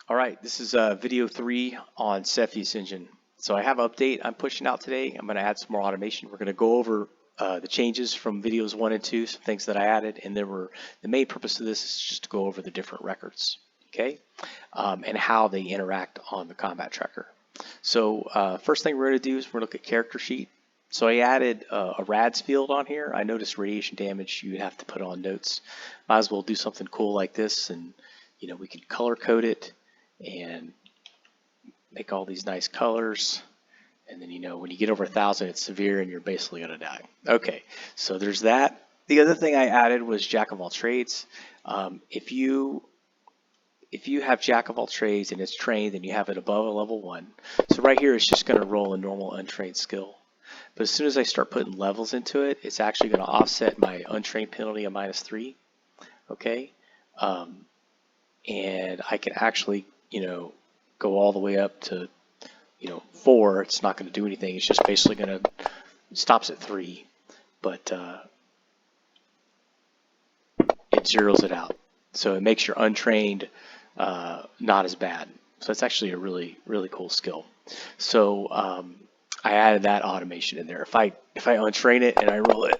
All right, this is video 3 on Cepheus engine. So I have an update I'm pushing out today. I'm going to add some more automation. We're going to go over the changes from videos 1 and 2, some things that I added, and the main purpose of this is just to go over the different records, okay, and how they interact on the combat tracker. So first thing we're going to do is we're going to look at character sheet. So I added a RADS field on here. I noticed radiation damage you would have to put on notes. Might as well do something cool like this, and we could color code it and make all these nice colors, and then when you get over 1,000 it's severe and you're basically gonna die. Okay, so there's that. The other thing I added was jack of all trades. If you have jack of all trades and it's trained, then you have it above a level 1. So right here it's just going to roll a normal untrained skill, but as soon as I start putting levels into it, it's actually going to offset my untrained penalty of -3. Okay, and I can actually go all the way up to 4. It's not going to do anything. It's just basically going to stops at 3, but it zeroes it out. So it makes your untrained not as bad. So it's actually a really cool skill. So I added that automation in there. If I untrain it and I roll it,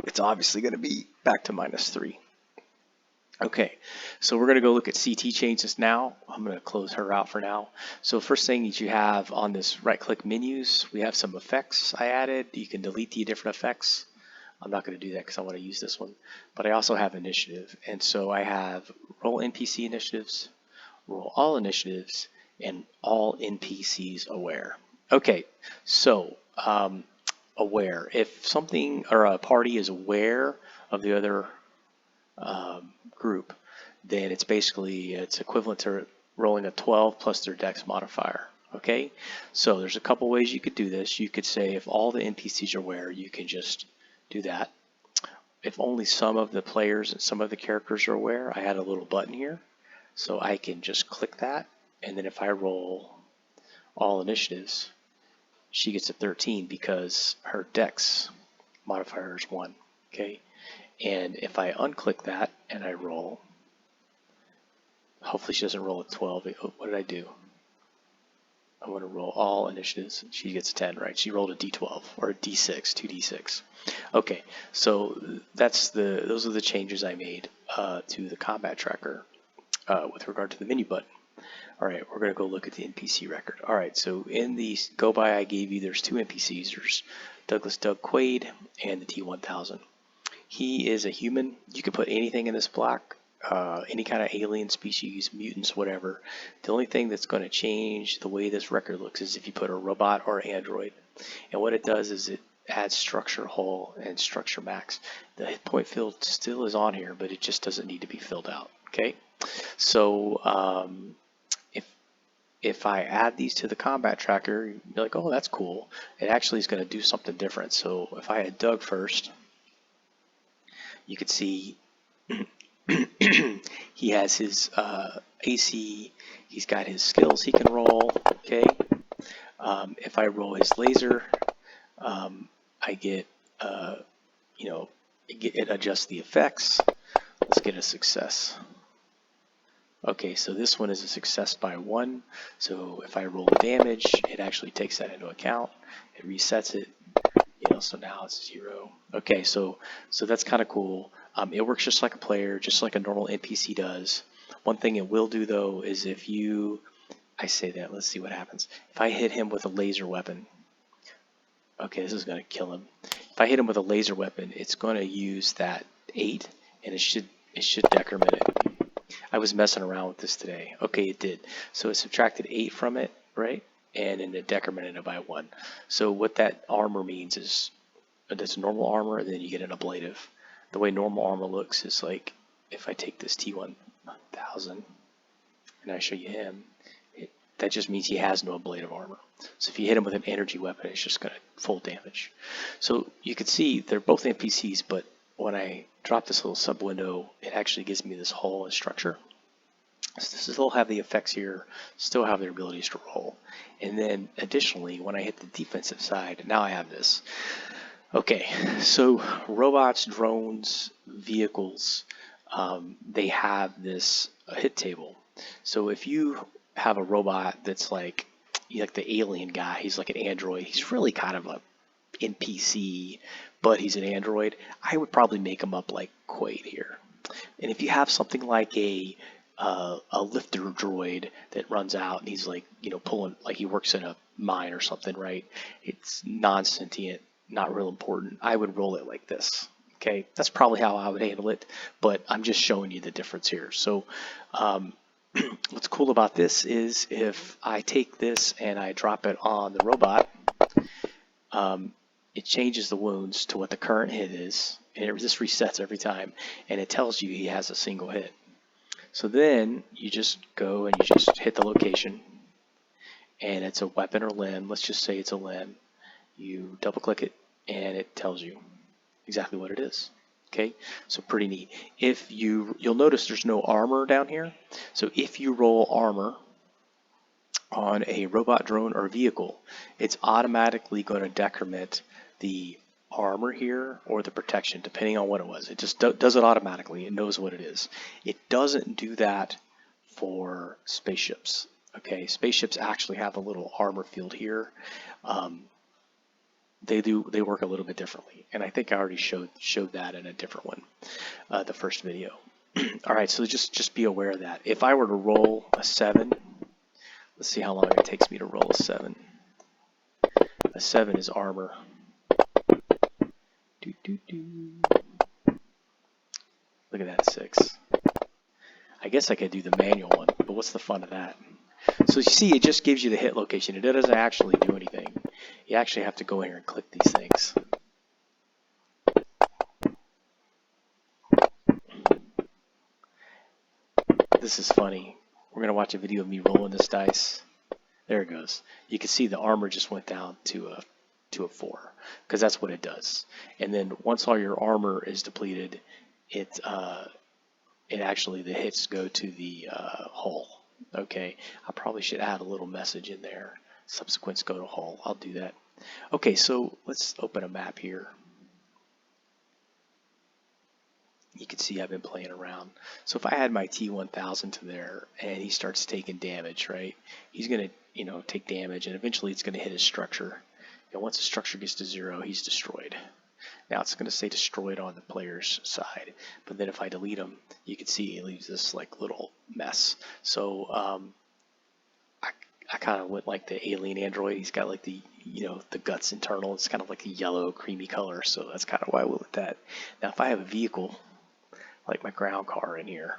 it's obviously going to be back to -3. Okay, so we're going to go look at CT changes now. I'm going to close her out for now. So first thing that you have on this right-click menus, we have some effects I added. You can delete the different effects. I'm not going to do that because I want to use this one. But I also have initiative. And so I have roll NPC initiatives, roll all initiatives, and all NPCs aware. Okay, so aware. If something or a party is aware of the other group, then it's equivalent to rolling a 12 plus their dex modifier. Okay, so there's a couple ways you could do this. You could say if all the NPCs are aware, you can just do that. If only some of the players and some of the characters are aware, I had a little button here, so I can just click that, and then if I roll all initiatives, she gets a 13 because her dex modifier is 1. Okay, and if I unclick that and I roll, hopefully she doesn't roll a 12. What did I do? I want to roll all initiatives. She gets a 10, right? She rolled a d12 or a d6, 2d6. Okay, so those are the changes I made to the combat tracker with regard to the menu button. All right, we're going to go look at the NPC record. All right, so in the go by I gave you, there's 2 NPCs. There's Douglas Doug Quaid and the T-1000. He is a human. You can put anything in this block, any kind of alien species, mutants, whatever. The only thing that's going to change the way this record looks is if you put a robot or android. And what it does is it adds structure hull and structure max. The hit point field still is on here, but it just doesn't need to be filled out. Okay, so if I add these to the combat tracker, you're like, oh, that's cool. It actually is going to do something different. So if I had Doug first, you could see he has his AC, he's got his skills he can roll, okay? If I roll his laser, I get, it adjusts the effects. Let's get a success. Okay, so this one is a success by 1. So if I roll damage, it actually takes that into account. It resets it. So now it's 0. Okay, so that's kind of cool. It works just like a player, just like a normal NPC does. One thing it will do though is I say that, let's see what happens. If I hit him with a laser weapon, okay, this is going to kill him. If I hit him with a laser weapon, it's going to use that 8, and it should decrement it. I was messing around with this today. Okay, it did. So it subtracted 8 from it, right? And then it decremented it by 1. So what that armor means is that's normal armor, and then you get an ablative. The way normal armor looks is like if I take this T-1000 and I show you him, that just means he has no ablative armor. So if you hit him with an energy weapon, it's just going to full damage. So you can see they're both NPCs, but when I drop this little sub window, it actually gives me this hull and structure. So this will have the effects here, still have their abilities to roll. And then additionally, when I hit the defensive side, now I have this. Okay, so robots, drones, vehicles, they have this hit table. So if you have a robot that's like the alien guy, he's like an android. He's really kind of a NPC, but he's an android. I would probably make him up like Quaid here. And if you have something like a lifter droid that runs out and he's like pulling, like he works in a mine or something, right? It's non-sentient, not real important. I would roll it like this. Okay, that's probably how I would handle it, but I'm just showing you the difference here. So what's cool about this is if I take this and I drop it on the robot, it changes the wounds to what the current hit is, and it just resets every time, and it tells you he has a single hit. So then you just go and you just hit the location, and it's a weapon or limb. Let's just say it's a limb. You double click it, and it tells you exactly what it is. Okay, so pretty neat. If you'll notice there's no armor down here. So if you roll armor on a robot, drone, or vehicle, it's automatically going to decrement the armor here or the protection, depending on what it was. It just does it automatically. It knows what it is. It doesn't do that for spaceships. Okay, spaceships actually have a little armor field here. They work a little bit differently, and I think I already showed that in a different one, the first video. All right, so just be aware of that. If I were to roll a 7, let's see how long it takes me to roll a 7. A 7 is armor. Look at that 6. I guess I could do the manual one, but what's the fun of that? So you see, it just gives you the hit location. It doesn't actually do anything. You actually have to go in here and click these things. This is funny. We're going to watch a video of me rolling this dice. There it goes. You can see the armor just went down to a 4, because that's what it does. And then once all your armor is depleted, it actually, the hits go to the hull. Okay, I probably should add a little message in there. Subsequents go to hull. I'll do that. Okay, so let's open a map here. You can see I've been playing around. So if I add my T1000 to there and he starts taking damage, right? He's going to, take damage, and eventually it's going to hit his structure. And once the structure gets to 0, he's destroyed. Now it's going to say destroyed on the player's side, but then if I delete him, you can see he leaves this like little mess. So I kind of went like the alien android. He's got like the the guts internal. It's kind of like a yellow creamy color, so that's kind of why I went with that. Now if I have a vehicle like my ground car in here,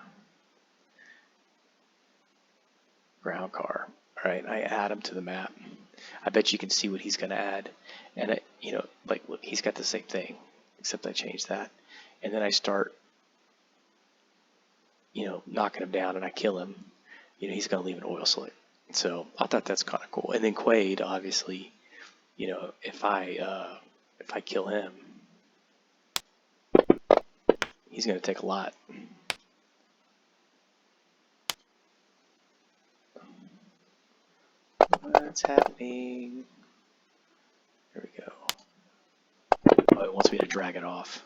ground car, all right, I add him to the map. I bet you can see what he's going to add, and like look, he's got the same thing, except I changed that, and then I start knocking him down, and I kill him. He's going to leave an oil slick. So I thought that's kind of cool. And then Quaid, obviously, if I kill him, he's going to take a lot. What's happening? There we go. Oh, it wants me to drag it off.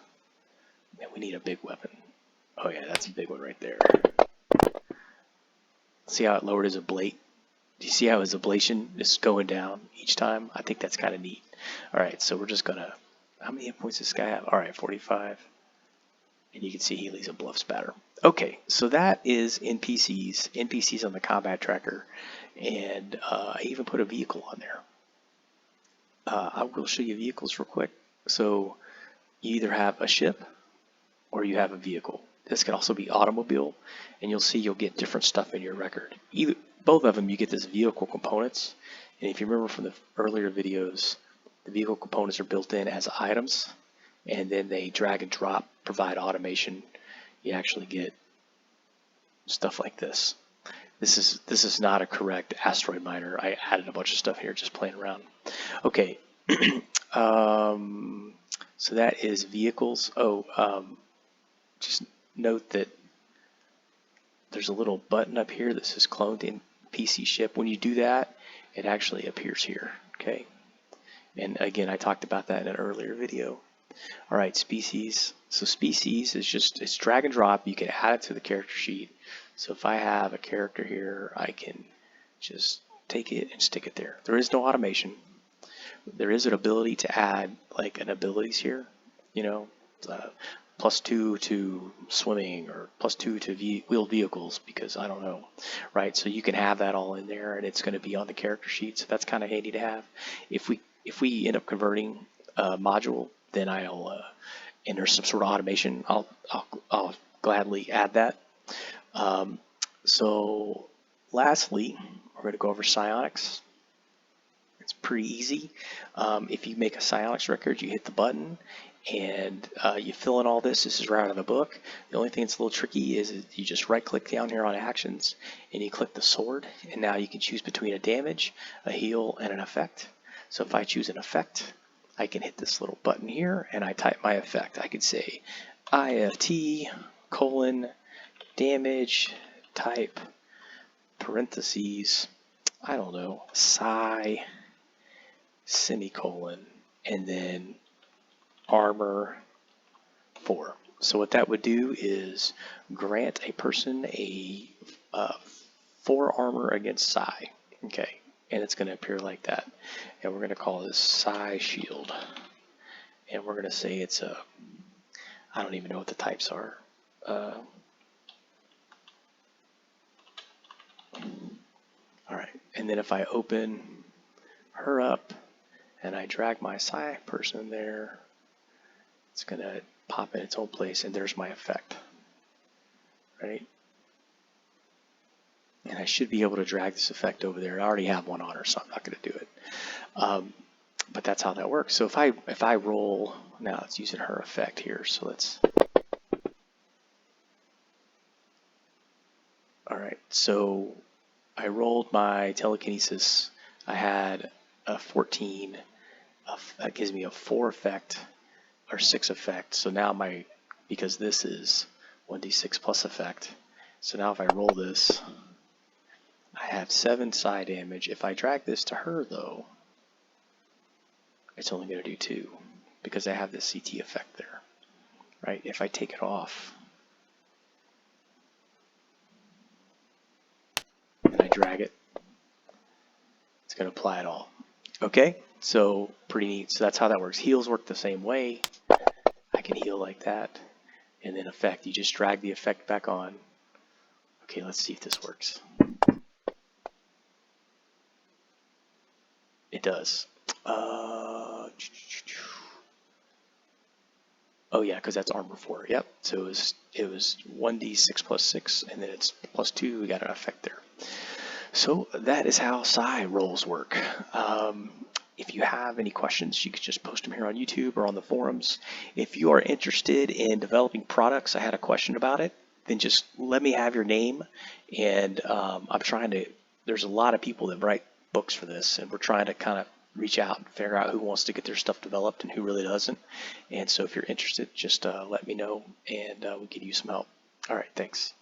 Man, we need a big weapon. Oh yeah, that's a big one right there. See how it lowered his ablate? Do you see how his ablation is going down each time? I think that's kind of neat. All right, so we're just gonna. How many hit points does this guy have? All right, 45. And you can see he leaves a bluff spatter. Okay, so that is NPCs on the combat tracker, and I even put a vehicle on there. I will show you vehicles real quick. So you either have a ship or you have a vehicle. This can also be automobile, and you'll see you'll get different stuff in your record. Both of them, you get this vehicle components, and if you remember from the earlier videos, the vehicle components are built in as items, and then they drag and drop, provide automation. You actually get stuff like this. This is not a correct asteroid miner. I added a bunch of stuff here just playing around. Okay, so that is vehicles. Just note that there's a little button up here that says cloned in PC ship. When you do that, it actually appears here. Okay, and again, I talked about that in an earlier video. All right, species. So species is just, it's drag and drop. You can add it to the character sheet. So if I have a character here, I can just take it and stick it there. There is no automation. There is an ability to add like an abilities here, you know, +2 to swimming or +2 to wheeled vehicles, because I don't know, right? So you can have that all in there, and it's going to be on the character sheet. So that's kind of handy to have. If we end up converting a module, then and there's some sort of automation, I'll gladly add that. So lastly, we're going to go over psionics. It's pretty easy. If you make a psionics record, you hit the button and you fill in all this. This is right out of the book. The only thing that's a little tricky is you just right click down here on actions and you click the sword, and now you can choose between a damage, a heal, and an effect. So if I choose an effect, I can hit this little button here and I type my effect. I could say IFT : damage type parentheses, I don't know, psi semicolon, and then armor 4. So what that would do is grant a person a 4 armor against psi. Okay, and it's going to appear like that. And we're going to call this psi shield. And we're going to say it's a, I don't even know what the types are. All right, and then if I open her up and I drag my psi person there, it's going to pop in its own place, and there's my effect, right? And I should be able to drag this effect over there. I already have one on her, so I'm not going to do it. But that's how that works. So if I roll, now it's using her effect here, so let's, all right, so I rolled my telekinesis. I had a 14. That gives me a 4 effect or 6 effect. So now because this is 1d6 plus effect. So now if I roll this, I have 7 psi damage. If I drag this to her though, it's only going to do 2 because I have this CT effect there, right? If I take it off and I drag it, it's going to apply it all. Okay, so pretty neat. So that's how that works. Heals work the same way. I can heal like that. And then effect, you just drag the effect back on. Okay, let's see if this works. It does. Oh yeah, because that's armor 4. Yep. So it was 1d6 plus 6, and then it's +2. We got an effect there. So that is how psi rolls work. If you have any questions, you could just post them here on YouTube or on the forums. If you are interested in developing products, I had a question about it, then just let me have your name. And I'm trying to, there's a lot of people that write books for this, and we're trying to kind of reach out and figure out who wants to get their stuff developed and who really doesn't. And so if you're interested, just let me know, and we could use some help. All right, thanks.